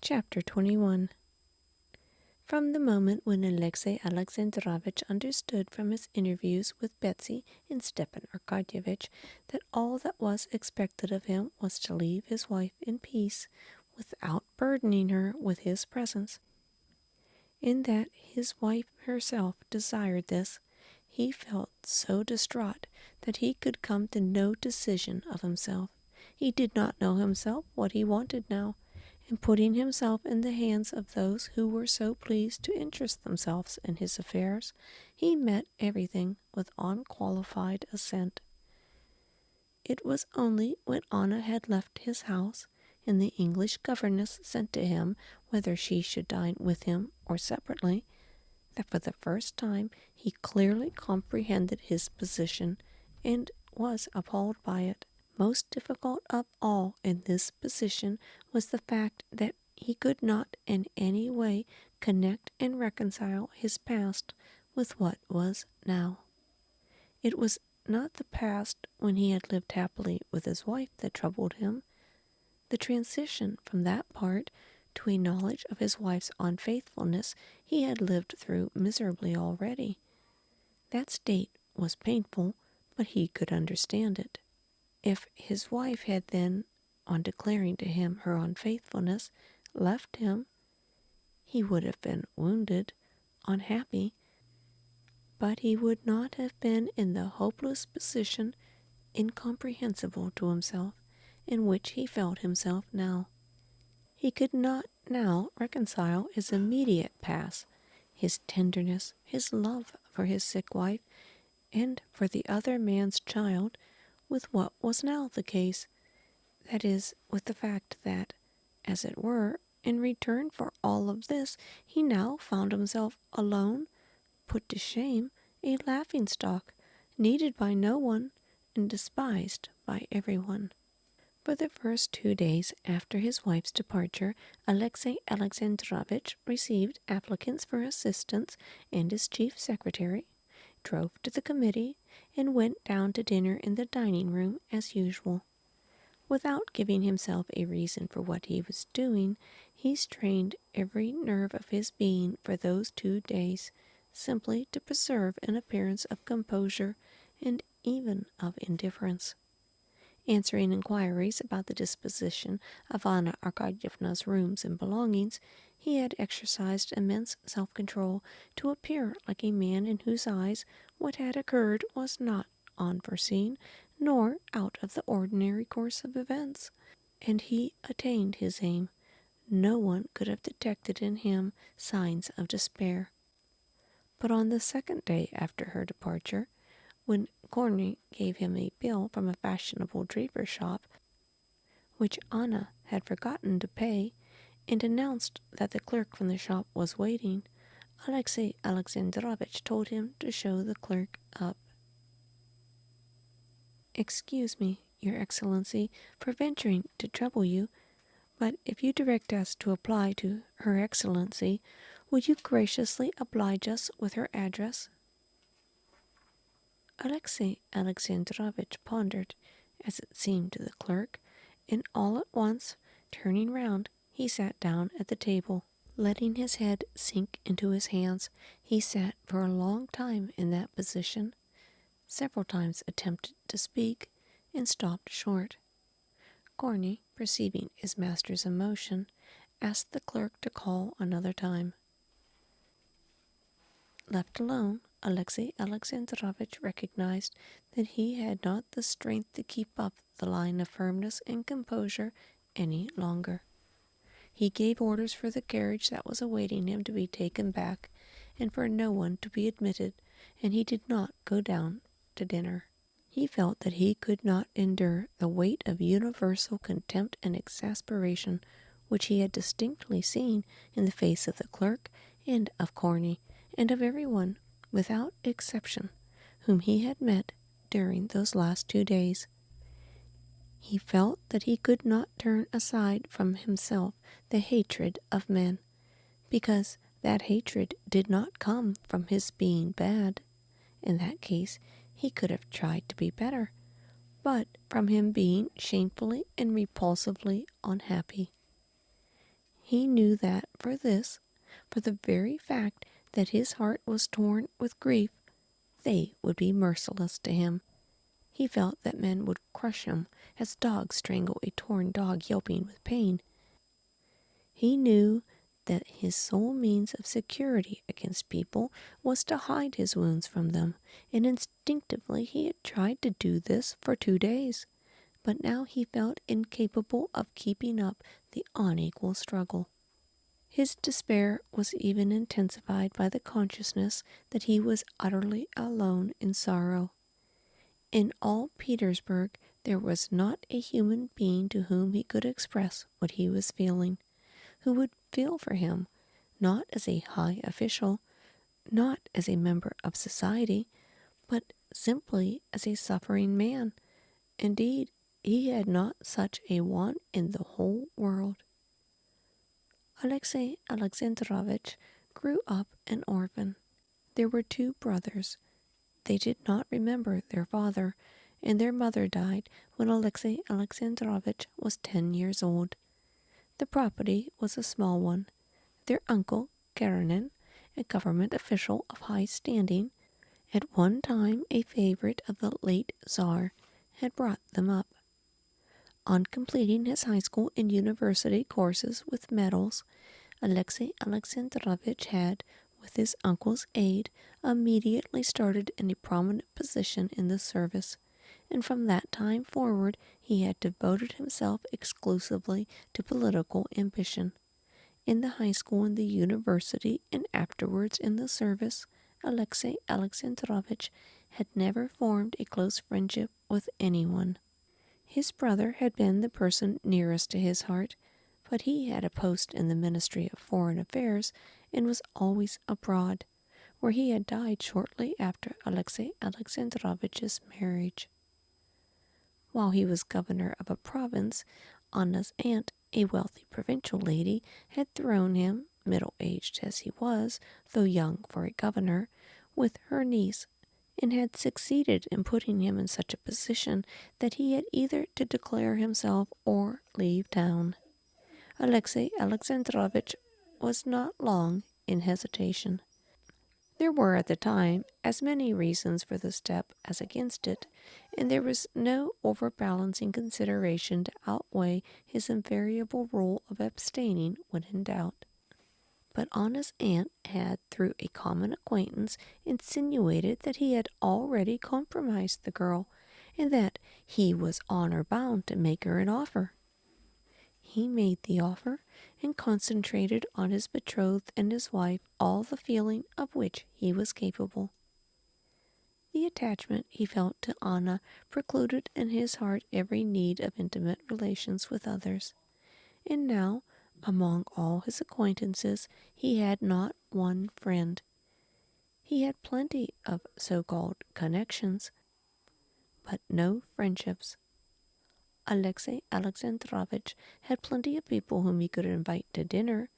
Chapter 21. From the moment when Alexey Alexandrovitch understood from his interviews with Betsy and Stepan Arkadyevitch that all that was expected of him was to leave his wife in peace without burdening her with his presence, and that his wife herself desired this, he felt so distraught that he could come to no decision of himself. He did not know himself what he wanted now, and putting himself in the hands of those who were so pleased to interest themselves in his affairs, he met everything with unqualified assent. It was only when Anna had left his house, and the English governess sent to him whether she should dine with him or separately, that for the first time he clearly comprehended his position and was appalled by it. Most difficult of all in this position was the fact that he could not in any way connect and reconcile his past with what was now. It was not the past when he had lived happily with his wife that troubled him. The transition from that part to a knowledge of his wife's unfaithfulness he had lived through miserably already. That state was painful, but he could understand it. If his wife had then, on declaring to him her unfaithfulness, left him, he would have been wounded, unhappy, but he would not have been in the hopeless position, incomprehensible to himself, in which he felt himself now. He could not now reconcile his immediate past, his tenderness, his love for his sick wife, and for the other man's child, with what was now the case, that is, with the fact that, as it were, in return for all of this, he now found himself alone, put to shame, a laughing-stock, needed by no one, and despised by everyone. For the first 2 days after his wife's departure, Alexey Alexandrovitch received applicants for assistants, and his chief secretary drove to the committee and went down to dinner in the dining-room as usual. Without giving himself a reason for what he was doing, he strained every nerve of his being for those 2 days, simply to preserve an appearance of composure and even of indifference. Answering inquiries about the disposition of Anna Arkadyevna's rooms and belongings, he had exercised immense self-control to appear like a man in whose eyes what had occurred was not unforeseen, nor out of the ordinary course of events. And he attained his aim. No one could have detected in him signs of despair. But on the second day after her departure, when Korney gave him a bill from a fashionable draper's shop, which Anna had forgotten to pay, and announced that the clerk from the shop was waiting, Alexey Alexandrovitch told him to show the clerk up. "Excuse me, Your Excellency, for venturing to trouble you, but if you direct us to apply to Her Excellency, would you graciously oblige us with her address?" Alexey Alexandrovitch pondered, as it seemed to the clerk, and all at once, turning round, he sat down at the table. Letting his head sink into his hands, he sat for a long time in that position, several times attempted to speak, and stopped short. Korney, perceiving his master's emotion, asked the clerk to call another time. Left alone, Alexey Alexandrovitch recognized that he had not the strength to keep up the line of firmness and composure any longer. He gave orders for the carriage that was awaiting him to be taken back, and for no one to be admitted, and he did not go down to dinner. He felt that he could not endure the weight of universal contempt and exasperation which he had distinctly seen in the face of the clerk and of Korney, and of everyone, without exception, whom he had met during those last 2 days. He felt that he could not turn aside from himself the hatred of men, because that hatred did not come from his being bad. In that case, he could have tried to be better, but from him being shamefully and repulsively unhappy. He knew that for the very fact that his heart was torn with grief, they would be merciless to him. He felt that men would crush him as dogs strangle a torn dog yelping with pain. He knew that his sole means of security against people was to hide his wounds from them, and instinctively he had tried to do this for 2 days. But now he felt incapable of keeping up the unequal struggle. His despair was even intensified by the consciousness that he was utterly alone in sorrow. In all Petersburg there was not a human being to whom he could express what he was feeling, who would feel for him, not as a high official, not as a member of society, but simply as a suffering man. Indeed, he had not such a one in the whole world. Alexey Alexandrovitch grew up an orphan. There were 2 brothers. They did not remember their father, and their mother died when Alexey Alexandrovitch was 10 years old. The property was a small one. Their uncle, Karenina, a government official of high standing, at one time a favorite of the late Tsar, had brought them up. On completing his high school and university courses with medals, Alexey Alexandrovitch had, with his uncle's aid, immediately started in a prominent position in the service, and from that time forward he had devoted himself exclusively to political ambition. In the high school and the university, and afterwards in the service, Alexey Alexandrovitch had never formed a close friendship with anyone. His brother had been the person nearest to his heart, but he had a post in the Ministry of Foreign Affairs and was always abroad, where he had died shortly after Alexey Alexandrovitch's marriage. While he was governor of a province, Anna's aunt, a wealthy provincial lady, had thrown him, middle-aged as he was, though young for a governor, with her niece, and had succeeded in putting him in such a position that he had either to declare himself or leave town. Alexey Alexandrovitch was not long in hesitation. There were at the time as many reasons for the step as against it, and there was no overbalancing consideration to outweigh his invariable rule of abstaining when in doubt. But Anna's aunt had, through a common acquaintance, insinuated that he had already compromised the girl, and that he was honor bound to make her an offer. He made the offer, and concentrated on his betrothed and his wife all the feeling of which he was capable. The attachment he felt to Anna precluded in his heart every need of intimate relations with others. And now, among all his acquaintances, he had not one friend. He had plenty of so-called connections, but no friendships. Alexey Alexandrovitch had plenty of people whom he could invite to dinner,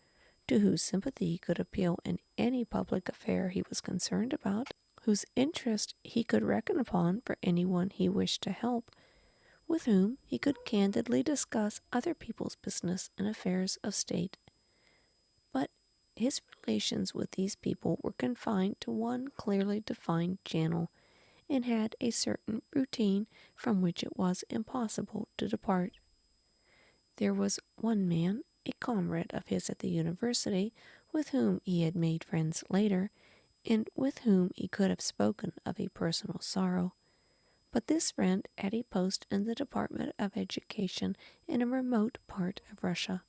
to whose sympathy he could appeal in any public affair he was concerned about, whose interest he could reckon upon for anyone he wished to help, with whom he could candidly discuss other people's business and affairs of state. But his relations with these people were confined to one clearly defined channel, and had a certain routine from which it was impossible to depart. There was one man, a comrade of his at the university, with whom he had made friends later, and with whom he could have spoken of a personal sorrow. But this friend had a post in the Department of Education in a remote part of Russia.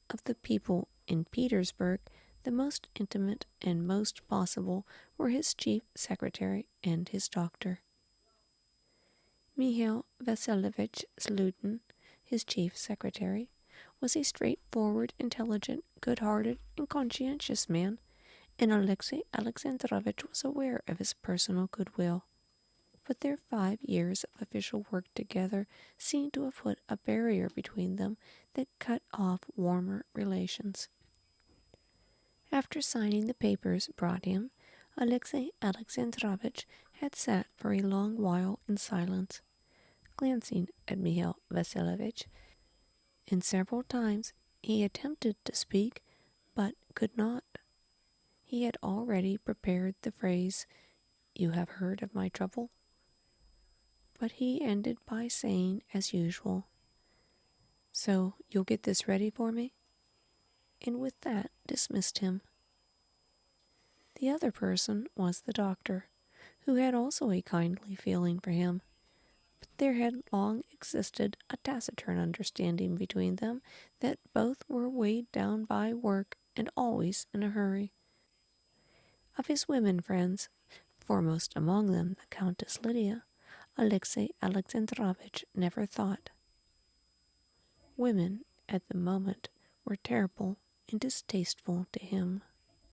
Of the people in Petersburg, the most intimate and most possible were his chief secretary and his doctor. Mihail Vasilyevich Sludin, his chief secretary, was a straightforward, intelligent, good-hearted, and conscientious man, and Alexey Alexandrovitch was aware of his personal goodwill. But their 5 years of official work together seemed to have put a barrier between them that cut off warmer relations. After signing the papers brought him, Alexey Alexandrovitch had sat for a long while in silence, glancing at Mihail Vasilyevich, and several times He attempted to speak, but could not. He had already prepared the phrase, "You have heard of my trouble?" But he ended by saying, as usual, "So you'll get this ready for me?" And with that dismissed him. The other person was the doctor, who had also a kindly feeling for him. But there had long existed a taciturn understanding between them that both were weighed down by work and always in a hurry. Of his women friends, foremost among them the Countess Lydia, Alexey Alexandrovitch never thought. Women, at the moment, were terrible and distasteful to him.